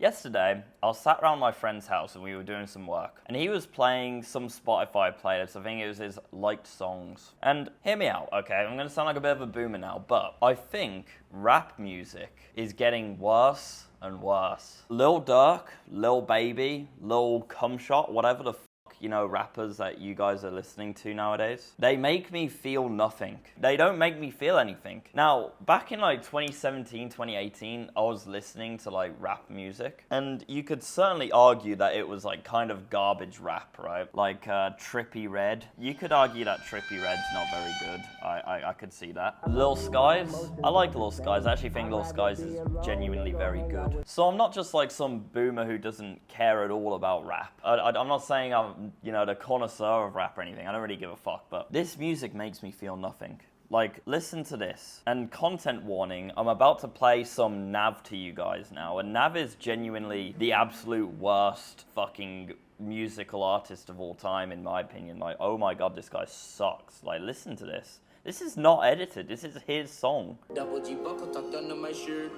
Yesterday, I was sat around my friend's house and we were doing some work. And he was playing some Spotify playlist. I think it was his liked songs. And hear me out, okay? I'm going to sound like a bit of a boomer now, but I think rap music is getting worse and worse. Lil Durk, Lil Baby, Lil Cumshot, whatever the rappers that you guys are listening to nowadays, they make me feel nothing. They don't make me feel anything. Now, back in 2017, 2018, I was listening to rap music, and you could certainly argue that it was kind of garbage rap, right? Trippy Red. You could argue that Trippy Red's not very good. I could see that. Lil Skies. I like Lil Skies. I actually think Lil Skies is genuinely very good. So I'm not just some boomer who doesn't care at all about rap. I'm not saying I'm the connoisseur of rap or anything. I don't really give a fuck, but this music makes me feel nothing. Listen to this. And content warning, I'm about to play some Nav to you guys now. And Nav is genuinely the absolute worst fucking musical artist of all time, in my opinion. Oh my god, this guy sucks. Listen to this. This is not edited. This is his song. Double G buckle tucked under my shirt.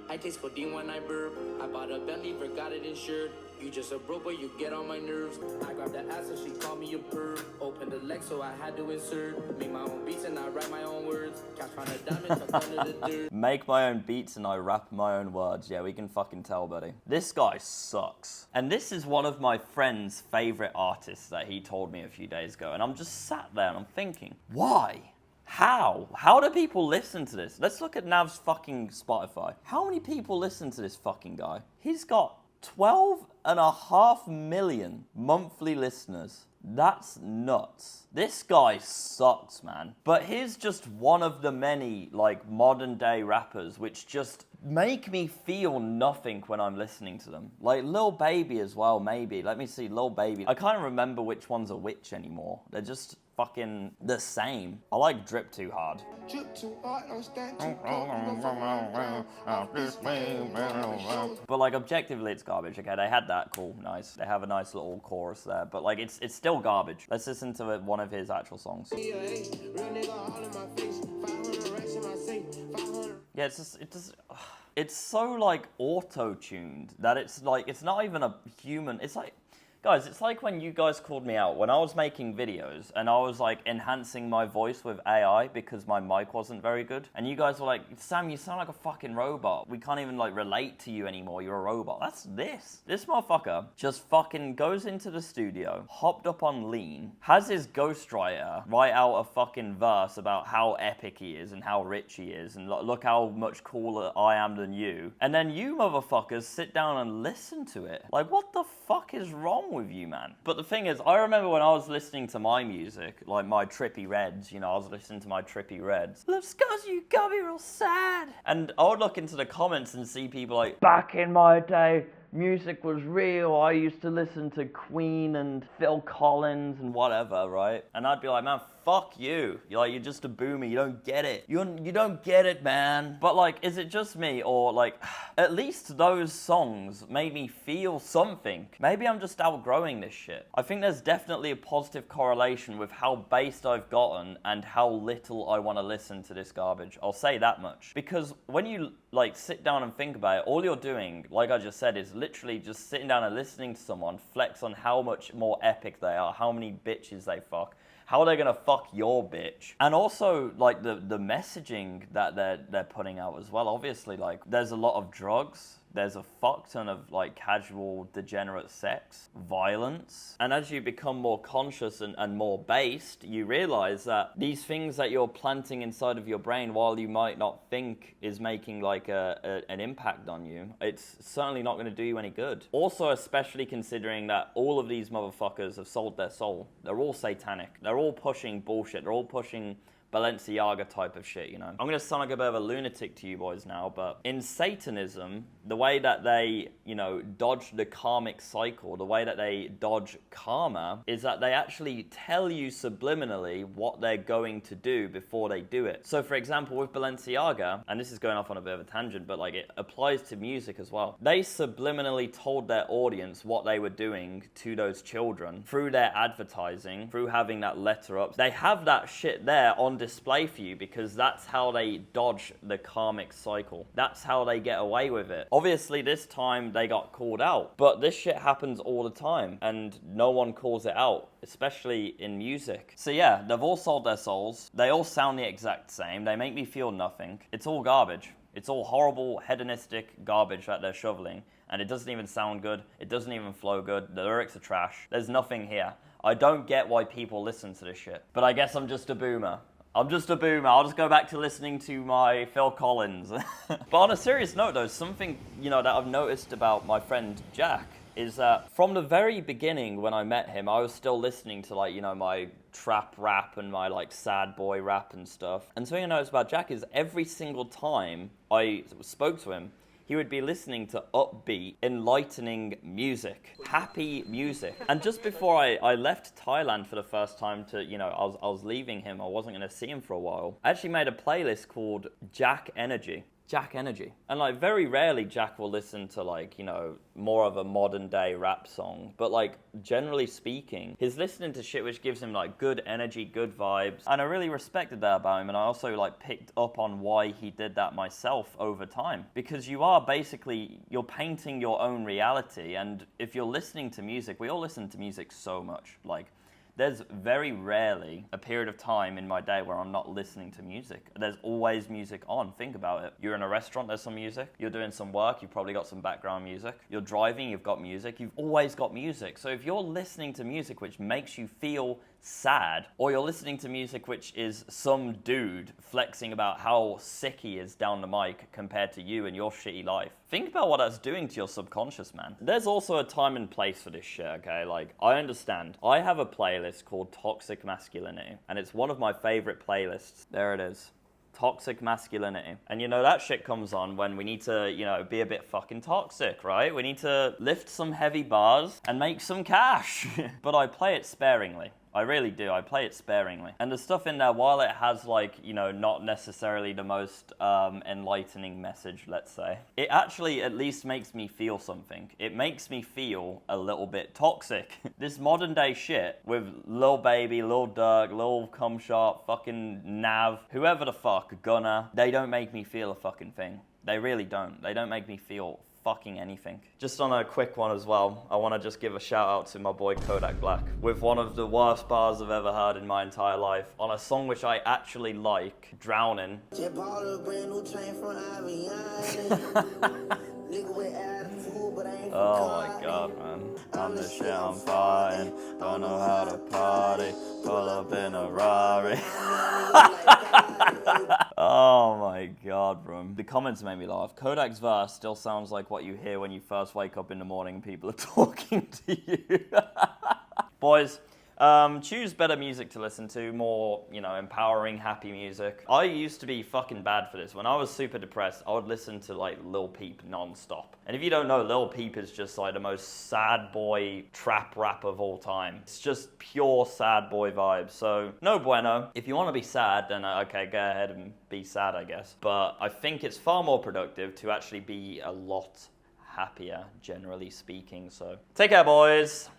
I taste for D when I burp. I bought a Bentley, forgot it insured. You just a bro, but you get on my nerves. I grabbed the ass and she called me a perv. Opened the leg, so I had to insert. Make my own beats and I write my own words. Catch on a diamond tucked under the dirt. Make my own beats and I rap my own words. Yeah, we can fucking tell, buddy. This guy sucks. And this is one of my friend's favorite artists that he told me a few days ago. And I'm just sat there and I'm thinking, why? How? How do people listen to this? Let's look at Nav's fucking Spotify. How many people listen to this fucking guy? He's got 12.5 million monthly listeners. That's nuts. This guy sucks, man. But he's just one of the many, modern day rappers which just make me feel nothing when I'm listening to them. Lil Baby as well, maybe. Let me see, Lil Baby. I can't remember which one's a which anymore. They're just fucking the same. I like Drip Too Hard. Drip too hard, don't stand too close. But objectively it's garbage. Okay, they had that, cool, nice. They have a nice little chorus there, but it's still garbage. Let's listen to one of his actual songs. Yeah, it's so auto-tuned that it's not even a human. Guys, it's like when you guys called me out when I was making videos and I was enhancing my voice with AI because my mic wasn't very good. And you guys were like, Sam, you sound like a fucking robot. We can't even relate to you anymore. You're a robot. That's this. This motherfucker just fucking goes into the studio, hopped up on Lean, has his ghostwriter write out a fucking verse about how epic he is and how rich he is and look how much cooler I am than you. And then you motherfuckers sit down and listen to it. What the fuck is wrong with you, man? But the thing is, I remember when I was listening to my music, my Trippy Reds, I was listening to my Trippy Reds. Love Scars, you got me real sad. And I would look into the comments and see people back in my day, music was real. I used to listen to Queen and Phil Collins and whatever, right? And I'd be like, man, fuck you. You're just a boomer. You don't get it. You don't get it, man. But is it just me or at least those songs made me feel something. Maybe I'm just outgrowing this shit. I think there's definitely a positive correlation with how based I've gotten and how little I want to listen to this garbage. I'll say that much. Because when you sit down and think about it, all you're doing, like I just said, is literally just sitting down and listening to someone flex on how much more epic they are, how many bitches they fuck, how they're gonna fuck your bitch, and also the messaging that they're putting out as well. Obviously, there's a lot of drugs. There's a fuck ton of casual degenerate sex, violence. And as you become more conscious and more based, you realize that these things that you're planting inside of your brain, while you might not think is making an impact on you, it's certainly not going to do you any good. Also, especially considering that all of these motherfuckers have sold their soul. They're all satanic. They're all pushing bullshit. They're all pushing Balenciaga type of shit, I'm going to sound like a bit of a lunatic to you boys now, but in Satanism, the way that they, dodge the karmic cycle, the way that they dodge karma, is that they actually tell you subliminally what they're going to do before they do it. So, for example, with Balenciaga, and this is going off on a bit of a tangent, but it applies to music as well. They subliminally told their audience what they were doing to those children through their advertising, through having that letter up. They have that shit there on on display for you because that's how they dodge the karmic cycle. That's how they get away with it. Obviously, this time they got called out, but this shit happens all the time and no one calls it out, especially in music. So yeah, they've all sold their souls. They all sound the exact same. They make me feel nothing. It's all garbage. It's all horrible, hedonistic garbage that they're shoveling. And it doesn't even sound good. It doesn't even flow good. The lyrics are trash. There's nothing here. I don't get why people listen to this shit. But I guess I'm just a boomer. I'm just a boomer. I'll just go back to listening to my Phil Collins. But on a serious note though, something, that I've noticed about my friend Jack is that from the very beginning when I met him, I was still listening to my trap rap and my sad boy rap and stuff. And something I noticed about Jack is every single time I spoke to him, he would be listening to upbeat, enlightening music, happy music. And just before I left Thailand for the first time to, I was leaving him, I wasn't gonna see him for a while. I actually made a playlist called Jack Energy. Jack Energy. And very rarely Jack will listen to more of a modern day rap song. But generally speaking, he's listening to shit which gives him good energy, good vibes. And I really respected that about him. And I also picked up on why he did that myself over time. Because you're painting your own reality. And if you're listening to music, we all listen to music so much. There's very rarely a period of time in my day where I'm not listening to music. There's always music on. Think about it. You're in a restaurant, there's some music. You're doing some work, you've probably got some background music. You're driving, you've got music. You've always got music. So if you're listening to music which makes you feel sad, or you're listening to music which is some dude flexing about how sick he is down the mic compared to you and your shitty life, think about what that's doing to your subconscious, man. There's also a time and place for this shit, okay? I understand. I have a playlist called Toxic Masculinity, and it's one of my favorite playlists. There it is. Toxic masculinity. And that shit comes on when we need to, be a bit fucking toxic, right? We need to lift some heavy bars and make some cash. But I play it sparingly. I really do. I play it sparingly. And the stuff in there, while it has not necessarily the most enlightening message, let's say, it actually at least makes me feel something. It makes me feel a little bit toxic. This modern day shit with Lil Baby, Lil Durk, Lil Cumshot, fucking Nav, whoever the fuck, Gunna, they don't make me feel a fucking thing. They really don't. They don't make me feel fucking anything. Just on a quick one as well, I want to just give a shout out to my boy Kodak Black with one of the worst bars I've ever heard in my entire life on a song which I actually like, Drowning. Oh my god, man. I'm the shit I'm fighting. Don't know how to party. Pull up in a Rari. Oh my god, bro. The comments made me laugh. Kodak's verse still sounds like what you hear when you first wake up in the morning and people are talking to you. Boys, choose better music to listen to, more, empowering, happy music. I used to be fucking bad for this. When I was super depressed, I would listen to Lil Peep non-stop. And if you don't know, Lil Peep is just the most sad boy trap rap of all time. It's just pure sad boy vibes. So, no bueno. If you want to be sad, then okay, go ahead and be sad, I guess. But I think it's far more productive to actually be a lot happier, generally speaking. So, take care, boys.